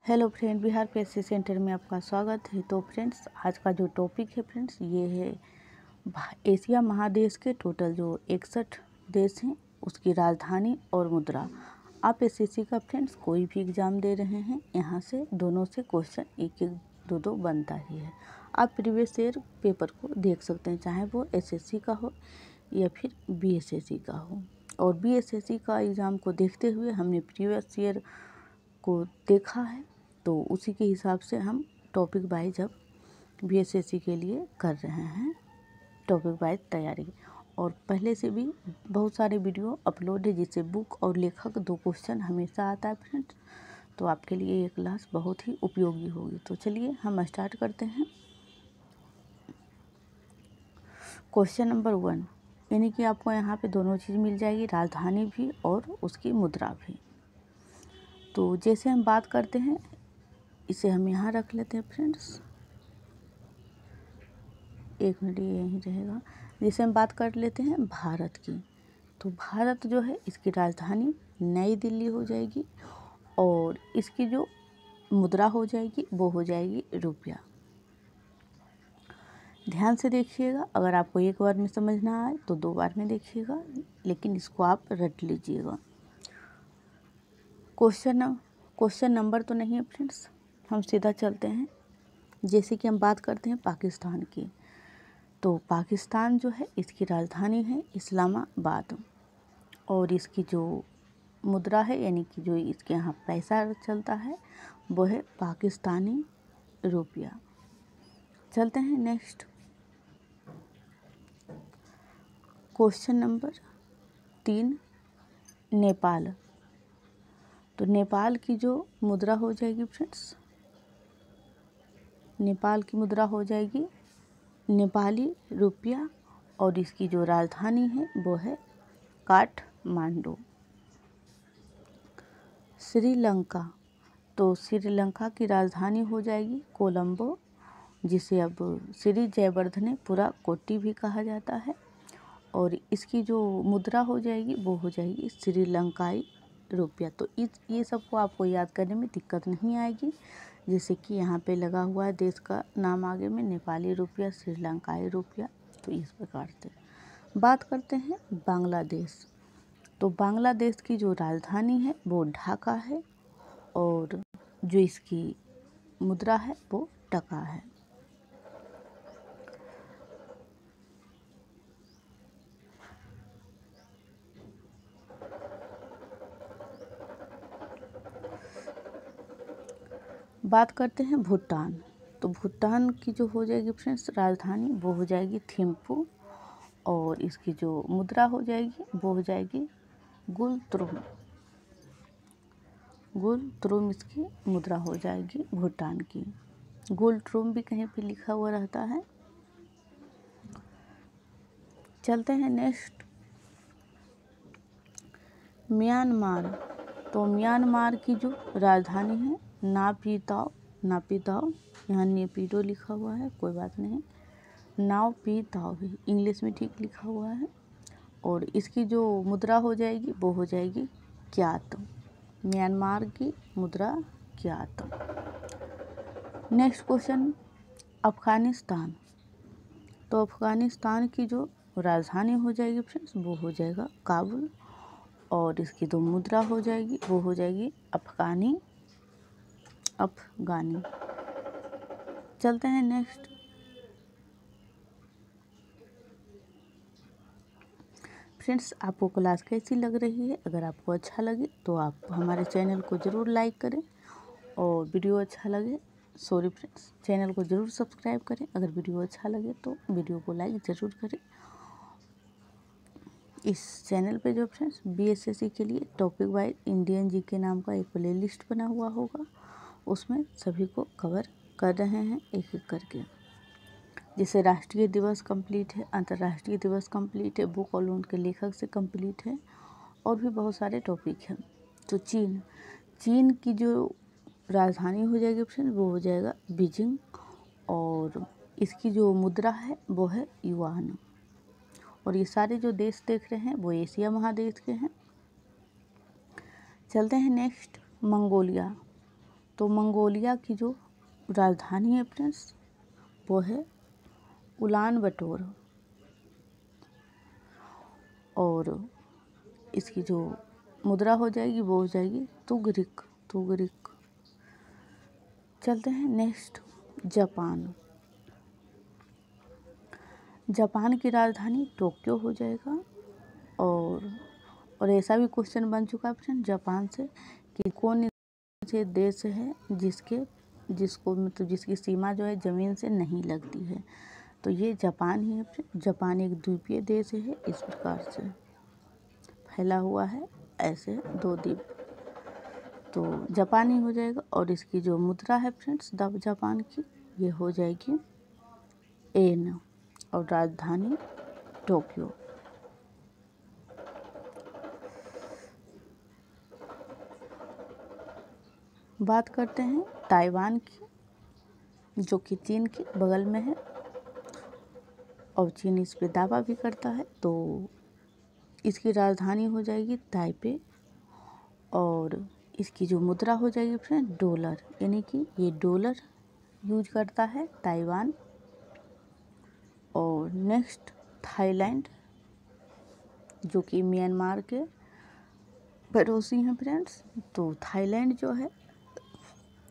Hello friend, Bihar PSC centre में आपका स्वागत है। तो फ्रेंड्स, आज का जो टॉपिक है फ्रेंड्स, ये है एशिया महादेश के टोटल जो 61 देश हैं उसकी राजधानी और मुद्रा। आप एसएससी का फ्रेंड्स कोई भी एग्ज़ाम दे रहे हैं, यहाँ से दोनों से क्वेश्चन एक एक दो बनता ही है। आप प्रीवियस ईयर पेपर को देख सकते हैं, चाहे वो एसएससी का हो या फिर बीएसएससी का हो। और बीएसएससी का एग्ज़ाम को देखते हुए हमने प्रीवियस ईयर को देखा है, तो उसी के हिसाब से हम टॉपिक वाइज अब बीएसएससी के लिए कर रहे हैं टॉपिक वाइज तैयारी। और पहले से भी बहुत सारे वीडियो अपलोड है, जिससे बुक और लेखक 2 क्वेश्चन हमेशा आता है फ्रेंड्स, तो आपके लिए ये क्लास बहुत ही उपयोगी होगी। तो चलिए हम स्टार्ट करते हैं। क्वेश्चन नंबर 1, यानी कि आपको यहाँ पे दोनों चीज़ मिल जाएगी, राजधानी भी और उसकी मुद्रा भी। तो जैसे हम बात करते हैं, इसे हम यहाँ रख लेते हैं फ्रेंड्स, 1 मिनट ये यहीं रहेगा। जैसे हम बात कर लेते हैं भारत की, तो भारत जो है इसकी राजधानी नई दिल्ली हो जाएगी और इसकी जो मुद्रा हो जाएगी वो हो जाएगी रुपया। ध्यान से देखिएगा, अगर आपको एक बार में समझ ना आए तो 2 बार में देखिएगा, लेकिन इसको आप रट लीजिएगा। क्वेश्चन नंबर तो नहीं है फ्रेंड्स, हम सीधा चलते हैं। जैसे कि हम बात करते हैं पाकिस्तान की, तो पाकिस्तान जो है इसकी राजधानी है इस्लामाबाद और इसकी जो मुद्रा है, यानी कि जो इसके यहाँ पैसा चलता है, वो है पाकिस्तानी रुपया। चलते हैं नेक्स्ट। Question number 3, Nepal. तो नेपाल की जो मुद्रा हो जाएगी फ्रेंड्स, नेपाल की मुद्रा हो जाएगी नेपाली रुपया और इसकी जो राजधानी है वो है काठमांडू। श्रीलंका, तो श्रीलंका की राजधानी हो जाएगी कोलंबो, जिसे अब श्री जयवर्धनेपुरा कोट्टी भी कहा जाता है। और इसकी जो मुद्रा हो जाएगी वो हो जाएगी श्रीलंकाई रुपया। तो ये सबको आपको याद करने में दिक्कत नहीं आएगी, जैसे कि यहाँ पे लगा हुआ है देश का नाम आगे में, नेपाली रुपया, श्रीलंकाई रुपया। तो इस प्रकार से बात करते हैं बांग्लादेश। तो बांग्लादेश की जो राजधानी है वो ढाका है और जो इसकी मुद्रा है वो टका है। बात करते हैं भूटान। तो भूटान की जो हो जाएगी फ्रेंड्स राजधानी, वो हो जाएगी थिम्पू और इसकी जो मुद्रा हो जाएगी वो हो जाएगी गुलत्रुम। गुलत्रुम इसकी मुद्रा हो जाएगी भूटान की। गुलट्रुम भी कहीं पे लिखा हुआ रहता है। चलते हैं नेक्स्ट, म्यांमार। तो म्यांमार की जो राजधानी है नापीताओ, यहाँ नेपीडो लिखा हुआ है, कोई बात नहीं, नापीताओ भी इंग्लिश में ठीक लिखा हुआ है। और इसकी जो मुद्रा हो जाएगी वो हो जाएगी क्यात। म्यांमार की मुद्रा क्यात। Next question, Afghanistan. तो अफ़गानिस्तान की जो राजधानी हो जाएगी फ्रेंड्स वो हो जाएगा काबुल और इसकी जो मुद्रा हो जाएगी वो हो जाएगी अफ़गानी। चलते हैं नेक्स्ट। फ्रेंड्स, आपको क्लास कैसी लग रही है? अगर आपको अच्छा लगे तो आप हमारे चैनल को ज़रूर लाइक करें और वीडियो अच्छा लगे फ्रेंड्स, चैनल को ज़रूर सब्सक्राइब करें। अगर वीडियो अच्छा लगे तो वीडियो को लाइक ज़रूर करें। इस चैनल पे जो फ्रेंड्स बीएसएससी के लिए टॉपिक वाइज इंडियन जीके नाम का एक प्लेलिस्ट बना हुआ होगा, उसमें सभी को कवर कर रहे हैं एक एक करके। जैसे राष्ट्रीय दिवस कंप्लीट है, अंतर्राष्ट्रीय दिवस कंप्लीट है, बुक और उनके लेखक से कंप्लीट है, और भी बहुत सारे टॉपिक हैं। तो चीन की जो राजधानी हो जाएगी फ्रेंड वो हो जाएगा बीजिंग और इसकी जो मुद्रा है वो है युआन। और ये सारे जो देश देख रहे हैं वो एशिया महादेश के हैं। चलते हैं नेक्स्ट, मंगोलिया। तो मंगोलिया की जो राजधानी है फ्रेंड्स वो है उलान बटोर, और इसकी जो मुद्रा हो जाएगी वो हो जाएगी तुगरिक। चलते हैं नेक्स्ट, जापान की राजधानी टोक्यो हो जाएगा। और ऐसा भी क्वेश्चन बन चुका है फ्रेंड जापान से कि कौन से देश है जिसकी सीमा जो है ज़मीन से नहीं लगती है, तो ये जापान ही है फ्रेंड। जापान एक द्वीपीय देश है, इस प्रकार से फैला हुआ है, ऐसे 2 द्वीप, तो जापान ही हो जाएगा। और इसकी जो मुद्रा है फ्रेंड्स जापान की, ये हो जाएगी येन, और राजधानी टोक्यो। बात करते हैं ताइवान की, जो कि चीन के बगल में है और चीन इस पे दावा भी करता है। तो इसकी राजधानी हो जाएगी ताइपे, और इसकी जो मुद्रा हो जाएगी फ्रेंड डॉलर, यानी कि ये डॉलर यूज करता है ताइवान। और नेक्स्ट थाईलैंड, जो कि म्यांमार के पड़ोसी हैं फ्रेंड्स। तो थाईलैंड जो है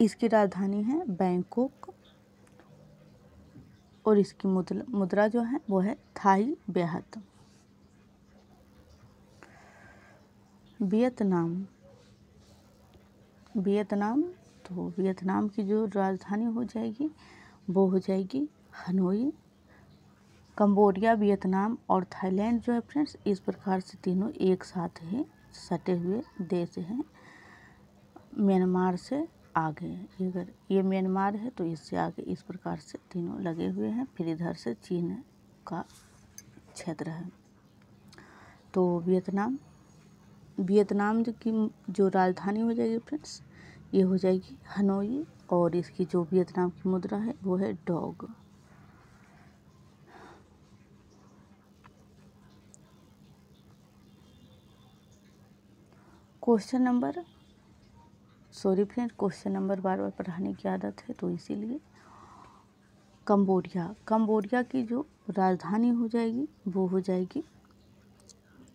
इसकी राजधानी है बैंकॉक, और इसकी मुद्रा जो है वो है थाई बेहत। वियतनाम, तो वियतनाम की जो राजधानी हो जाएगी वो हो जाएगी हनोई। कंबोडिया, वियतनाम और थाईलैंड जो है फ्रेंड्स, इस प्रकार से तीनों एक साथ ही सटे हुए देश हैं म्यांमार से आगे। अगर ये म्यांमार है तो इससे आगे इस प्रकार से तीनों लगे हुए हैं, फिर इधर से चीन का क्षेत्र है। तो वियतनाम की जो राजधानी हो जाएगी फ्रेंड्स, ये हो जाएगी हनोई, और इसकी जो वियतनाम की मुद्रा है वो है डॉग। क्वेश्चन नंबर बार बार पढ़ाने की आदत है, तो इसीलिए कंबोडिया की जो राजधानी हो जाएगी वो हो जाएगी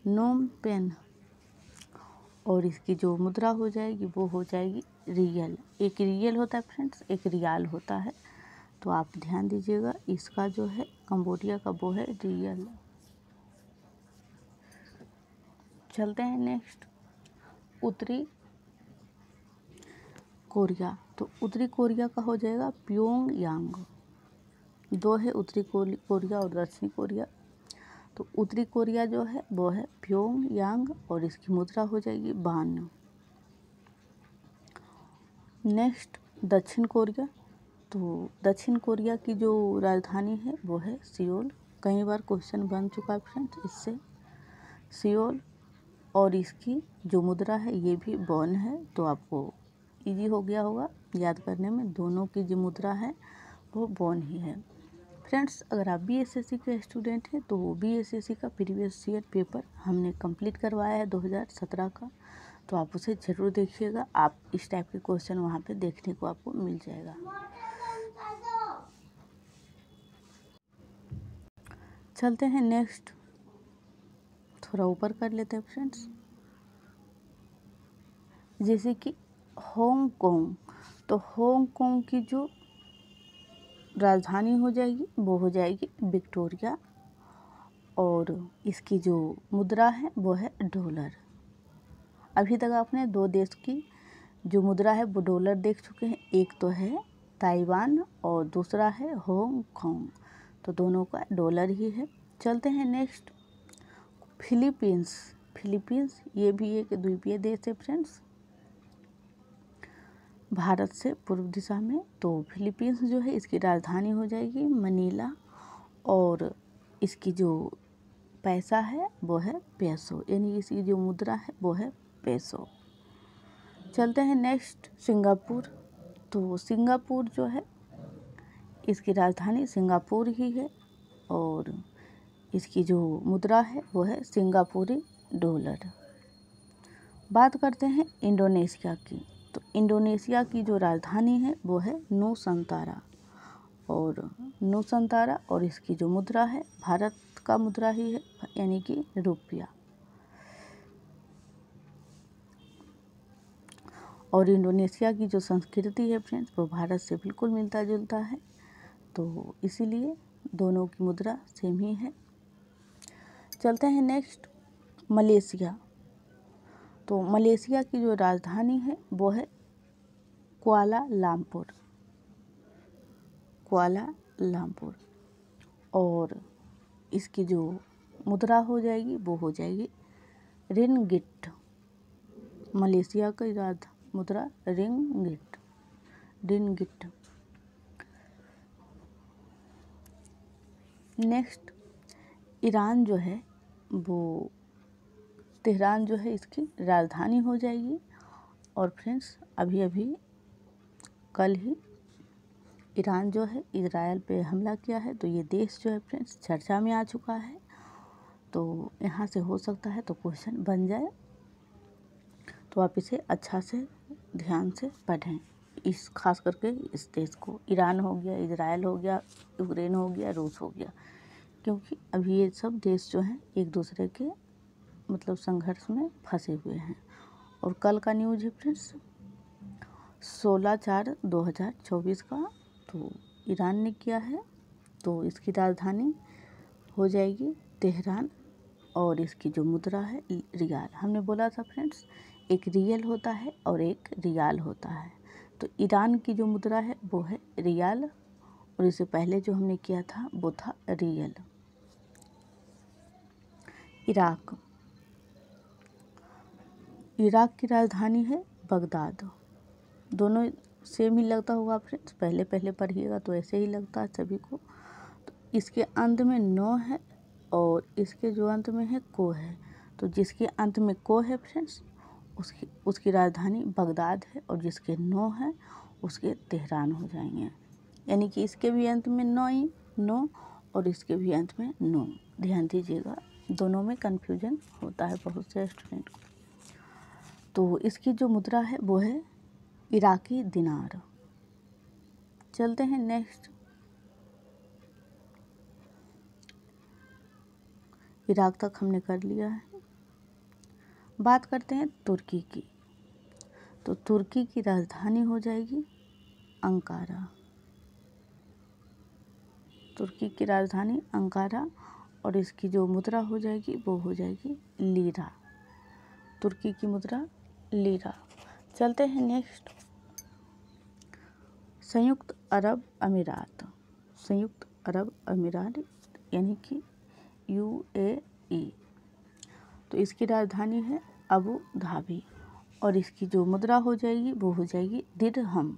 नोम पेन, और इसकी जो मुद्रा हो जाएगी वो हो जाएगी रियल। एक रियल होता है फ्रेंड्स, एक रियाल होता है, तो आप ध्यान दीजिएगा, इसका जो है कंबोडिया का वो है रियल। चलते हैं नेक्स्ट, उत्तरी कोरिया। तो उत्तरी कोरिया का हो जाएगा प्योंगयांग। 2 है उत्तरी कोरिया और दक्षिणी कोरिया। तो उत्तरी कोरिया जो है वो है प्योंगयांग, और इसकी मुद्रा हो जाएगी बान। नेक्स्ट दक्षिण कोरिया। तो दक्षिण कोरिया की जो राजधानी है वो है सियोल। कई बार क्वेश्चन बन चुका है फ्रेंड्स इससे, सियोल, और इसकी जो मुद्रा है ये भी वॉन है, तो आपको इजी हो गया होगा याद करने में। दोनों की जो मुद्रा है वो वॉन ही है। फ्रेंड्स, अगर आप बीएसएससी के स्टूडेंट हैं तो बीएसएससी का प्रीवियस ईयर पेपर हमने कंप्लीट करवाया है 2017 का, तो आप उसे ज़रूर देखिएगा। आप इस टाइप के क्वेश्चन वहाँ पे देखने को आपको मिल जाएगा। चलते हैं नेक्स्ट, थोड़ा ऊपर कर लेते हैं फ्रेंड्स, जैसे कि हांगकांग। तो हांगकांग की जो राजधानी हो जाएगी वो हो जाएगी विक्टोरिया, और इसकी जो मुद्रा है वो है डॉलर। अभी तक आपने 2 देश की जो मुद्रा है वो डॉलर देख चुके हैं, एक तो है ताइवान और दूसरा है हांगकांग, तो दोनों का डॉलर ही है। चलते हैं नेक्स्ट, फिलीपींस ये भी एक द्वीपीय देश है फ्रेंड्स, भारत से पूर्व दिशा में। तो फिलीपींस जो है इसकी राजधानी हो जाएगी मनीला, और इसकी जो पैसा है वो है पेसो, यानी इसकी जो मुद्रा है वो है पेसो। चलते हैं नेक्स्ट, सिंगापुर। तो सिंगापुर जो है इसकी राजधानी सिंगापुर ही है, और इसकी जो मुद्रा है वो है सिंगापुरी डॉलर। बात करते हैं इंडोनेशिया की। तो इंडोनेशिया की जो राजधानी है वो है नूसंतारा, और इसकी जो मुद्रा है भारत का मुद्रा ही है, यानी कि रुपया। और इंडोनेशिया की जो संस्कृति है फ्रेंड्स वो भारत से बिल्कुल मिलता जुलता है, तो इसीलिए दोनों की मुद्रा सेम ही है। चलते हैं नेक्स्ट मलेशिया। तो मलेशिया की जो राजधानी है वो है कुआलालंपुर, और इसकी जो मुद्रा हो जाएगी वो हो जाएगी रिंगिट। मलेशिया की मुद्रा रिंगिट। नेक्स्ट ईरान जो है वो तेहरान जो है इसकी राजधानी हो जाएगी। और फ्रेंड्स अभी कल ही ईरान जो है इजराइल पे हमला किया है, तो ये देश जो है फ्रेंड्स चर्चा में आ चुका है। तो यहाँ से हो सकता है तो क्वेश्चन बन जाए, तो आप इसे अच्छा से ध्यान से पढ़ें। खास करके इस देश को, ईरान हो गया, इजराइल हो गया, यूक्रेन हो गया, रूस हो गया, क्योंकि अभी ये सब देश जो हैं एक दूसरे के मतलब संघर्ष में फंसे हुए हैं। और कल का न्यूज़ है फ्रेंड्स 16/4/2024 का, तो ईरान ने किया है, तो इसकी राजधानी हो जाएगी तेहरान, और इसकी जो मुद्रा है रियाल। हमने बोला था फ्रेंड्स एक रियल होता है और एक रियाल होता है, तो ईरान की जो मुद्रा है वो है रियाल, और इससे पहले जो हमने किया था वो था रियल। इराक की राजधानी है बगदाद। दोनों सेम ही लगता होगा फ्रेंड्स, पहले पढ़िएगा तो ऐसे ही लगता है सभी को। तो इसके अंत में नो है और इसके जो अंत में है को है, तो जिसके अंत में को है फ्रेंड्स उसकी राजधानी बगदाद है, और जिसके नो है उसके तेहरान हो जाएंगे। यानी कि इसके भी अंत में नो और इसके भी अंत में नो। ध्यान दीजिएगा, दोनों में कन्फ्यूजन होता है बहुत से स्टूडेंट को। तो इसकी जो मुद्रा है वो है इराकी दिनार। चलते हैं नेक्स्ट इराक तक हमने कर लिया है। बात करते हैं तुर्की की। तो तुर्की की राजधानी हो जाएगी अंकारा। तुर्की की राजधानी अंकारा, और इसकी जो मुद्रा हो जाएगी वो हो जाएगी लीरा। तुर्की की मुद्रा लीरा। चलते हैं नेक्स्ट संयुक्त अरब अमीरात। संयुक्त अरब अमीरात यानी कि UAE। तो इसकी राजधानी है अबू धाबी, और इसकी जो मुद्रा हो जाएगी वो हो जाएगी दिरहम।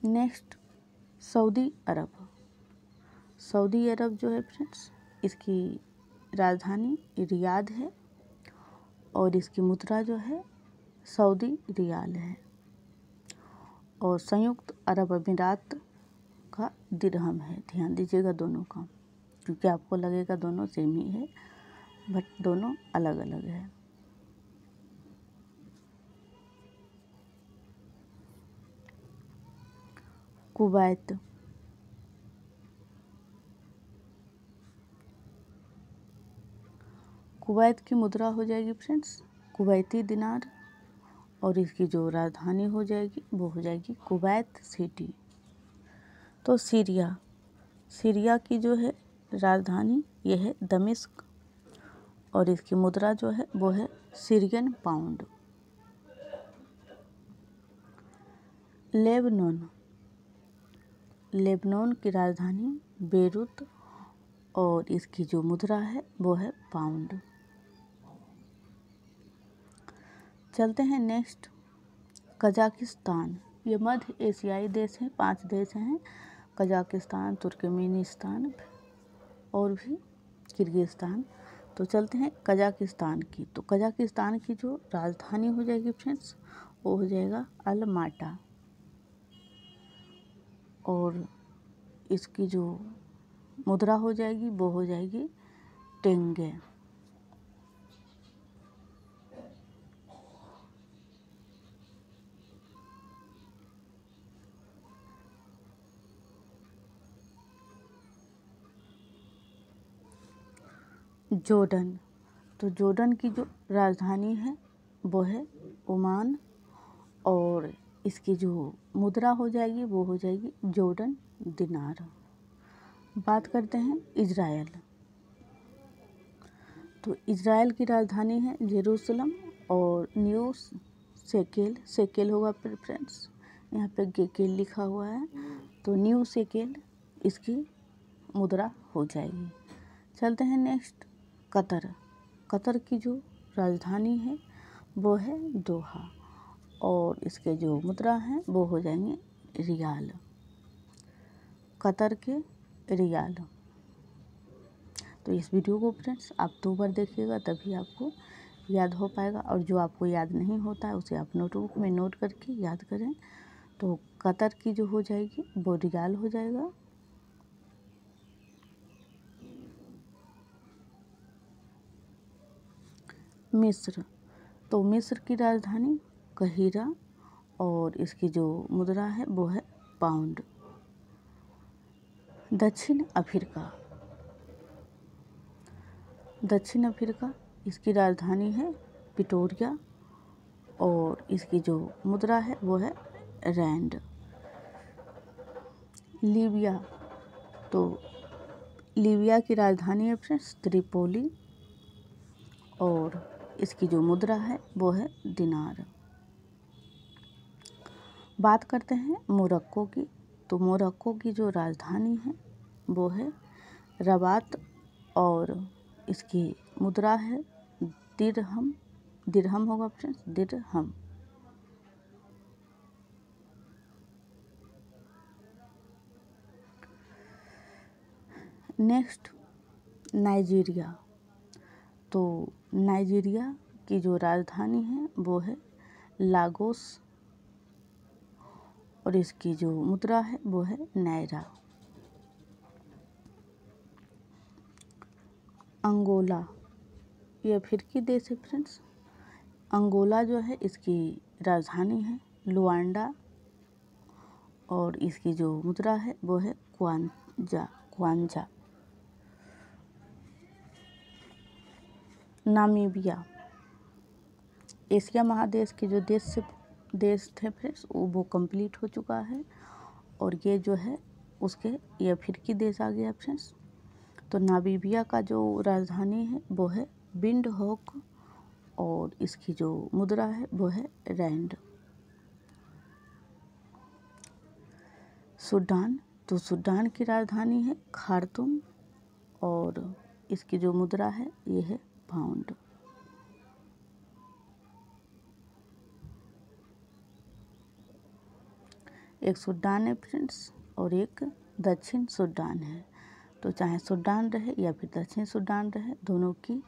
नेक्स्ट सऊदी अरब। सऊदी अरब जो है फ्रेंड्स इसकी राजधानी रियाद है, और इसकी मुद्रा जो है सऊदी रियाल है, और संयुक्त अरब अमीरात का दिरहम है। ध्यान दीजिएगा दोनों का, क्योंकि आपको लगेगा दोनों सेम ही है, बट दोनों अलग अलग है। कुवैत। कुवैत की मुद्रा हो जाएगी फ्रेंड्स कुवैती दिनार, और इसकी जो राजधानी हो जाएगी वो हो जाएगी कुवैत सिटी। तो सीरिया की जो है राजधानी ये है दमिश्क, और इसकी मुद्रा जो है वो है सीरियन पाउंड। लेबनान की राजधानी बेरूत, और इसकी जो मुद्रा है वो है पाउंड। चलते हैं नेक्स्ट कजाकिस्तान। ये मध्य एशियाई देश हैं, 5 देश हैं, कजाकिस्तान, तुर्कमेनिस्तान और भी किर्गिस्तान। तो चलते हैं कजाकिस्तान की। तो कजाकिस्तान की जो राजधानी हो जाएगी फ्रेंड्स वो हो जाएगा अलमाटा, और इसकी जो मुद्रा हो जाएगी वो हो जाएगी टेंगे। जॉर्डन। तो जॉर्डन की जो राजधानी है वो है ओमान और इसकी जो मुद्रा हो जाएगी वो हो जाएगी जॉर्डन दिनार। बात करते हैं इजराइल। तो इजराइल की राजधानी है जेरूसलम और न्यू शेकेल, शेकेल होगा फ्रेंड्स, यहाँ पे गेकेल लिखा हुआ है, तो न्यू शेकेल इसकी मुद्रा हो जाएगी। चलते हैं नेक्स्ट कतर। कतर की जो राजधानी है वो है दोहा और इसके जो मुद्रा हैं वो हो जाएंगे रियाल, कतर के रियाल। तो इस वीडियो को फ्रेंड्स आप 2 बार देखिएगा तभी आपको याद हो पाएगा, और जो आपको याद नहीं होता है उसे आप नोटबुक में नोट करके याद करें। तो कतर की जो हो जाएगी वो रियाल हो जाएगा। मिस्र। तो मिस्र की राजधानी कहिरा और इसकी जो मुद्रा है वो है पाउंड। दक्षिण अफ्रीका। दक्षिण अफ्रीका इसकी राजधानी है प्रिटोरिया और इसकी जो मुद्रा है वो है रैंड। लीबिया। तो लीबिया की राजधानी है फ्रेंड्स त्रिपोली और इसकी जो मुद्रा है वो है दिनार। बात करते हैं मोरक्को की। तो मोरक्को की जो राजधानी है वो है रबात और इसकी मुद्रा है दिरहम, दिरहम होगा फ्रेंड्स, दिरहम। Next Nigeria. तो नाइजीरिया की जो राजधानी है वो है लागोस और इसकी जो मुद्रा है वो है नायरा। अंगोला, ये अफ्रीकी देश है फ्रेंड्स। अंगोला जो है इसकी राजधानी है लुआंडा और इसकी जो मुद्रा है वो है क्वांजा, क्वांजा। नामीबिया। एशिया महादेश के जो देश थे फ्रेंड्स वो कंप्लीट हो चुका है और ये जो है उसके ये अफ्रीकी देश आ गया फ्रेंड्स। तो नामीबिया का जो राजधानी है वो है विंडहोक और इसकी जो मुद्रा है वो है रैंड। सूडान। तो सूडान की राजधानी है खार्तूम और इसकी जो मुद्रा है ये है पाउंड। एक सूडान है फ्रेंड्स और एक दक्षिण सूडान है। तो चाहे सूडान रहे या फिर दक्षिण सूडान रहे, दोनों की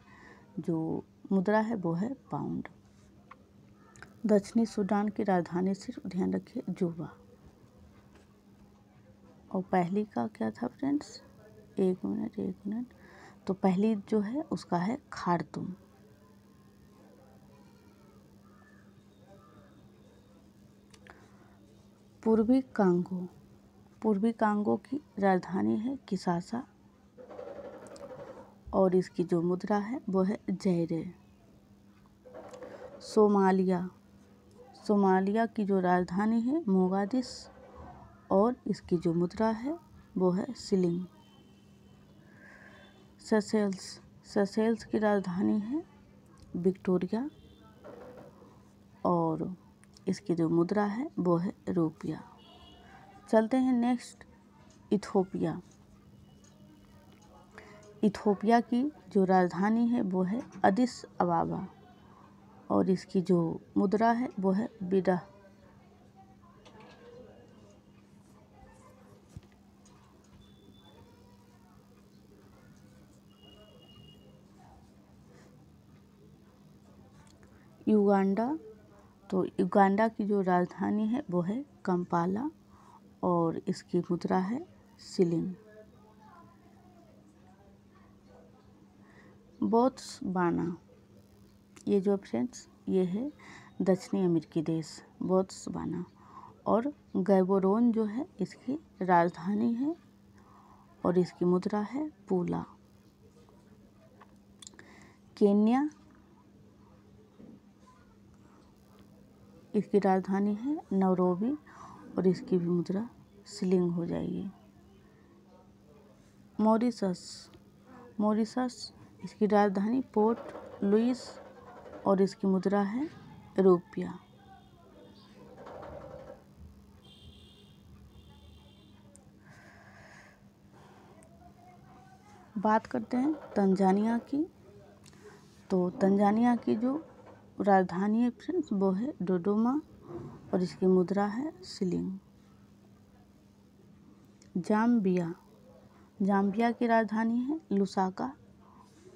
जो मुद्रा है वो है पाउंड। दक्षिणी सूडान की राजधानी सिर्फ ध्यान रखिए जुबा। और पहली का क्या था फ्रेंड्स, एक मिनट। तो पहली जो है उसका है खार्तूम। पूर्वी कांगो। पूर्वी कांगो की राजधानी है किसासा और इसकी जो मुद्रा है वो है जैरे। सोमालिया। सोमालिया की जो राजधानी है मोगादिश और इसकी जो मुद्रा है वो है शिलिंग। सेशेल्स। सेशेल्स की राजधानी है विक्टोरिया और इसकी जो मुद्रा है वो है रुपया। चलते हैं नेक्स्ट इथोपिया। इथोपिया की जो राजधानी है वो है अदिस अबाबा और इसकी जो मुद्रा है वो है बिडा। युगांडा। तो युगांडा की जो राजधानी है वो है कंपाला और इसकी मुद्रा है शिलिंग। बोत्सवाना। ये जो फ्रेंड्स ये है दक्षिणी अमेरिकी देश बोत्सवाना और गैबोरोन जो है इसकी राजधानी है और इसकी मुद्रा है पूला। केन्या, इसकी राजधानी है नैरोबी और इसकी भी मुद्रा शिलिंग हो जाएगी। मॉरिशस, इसकी राजधानी पोर्ट लुइस और इसकी मुद्रा है रुपया। बात करते हैं तंजानिया की। तो तंजानिया की जो राजधानी है फ्रेंड्स वो है डोडोमा और इसकी मुद्रा है शिलिंग। जाम्बिया की राजधानी है लुसाका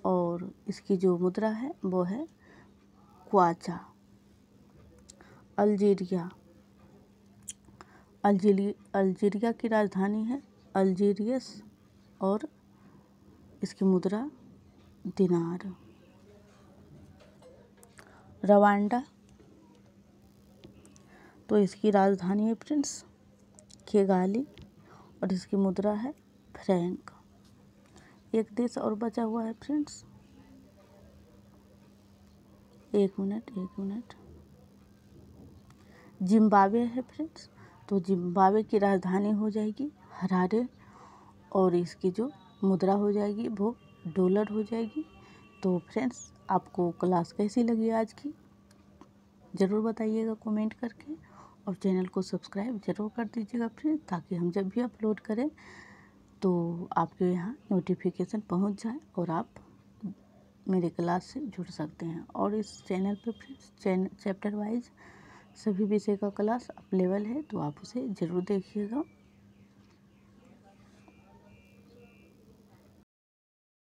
और इसकी जो मुद्रा है वो है क्वाचा। अल्जीरिया की राजधानी है अल्जीरियस और इसकी मुद्रा दिनार। रवांडा, तो इसकी राजधानी है फ्रेंड्स किगाली और इसकी मुद्रा है फ्रैंक। एक देश और बचा हुआ है फ्रेंड्स, एक मिनट, जिम्बाब्वे है फ्रेंड्स। तो जिम्बाब्वे की राजधानी हो जाएगी हरारे और इसकी जो मुद्रा हो जाएगी वो डॉलर हो जाएगी। तो फ्रेंड्स आपको क्लास कैसी लगी आज की ज़रूर बताइएगा कमेंट करके और चैनल को सब्सक्राइब ज़रूर कर दीजिएगा फ्रेंड्स, ताकि हम जब भी अपलोड करें तो आपके यहाँ नोटिफिकेशन पहुँच जाए और आप मेरे क्लास से जुड़ सकते हैं। और इस चैनल पर फ्रेंड्स चैप्टर वाइज सभी विषय का क्लास अवेलेबल है, तो आप उसे ज़रूर देखिएगा।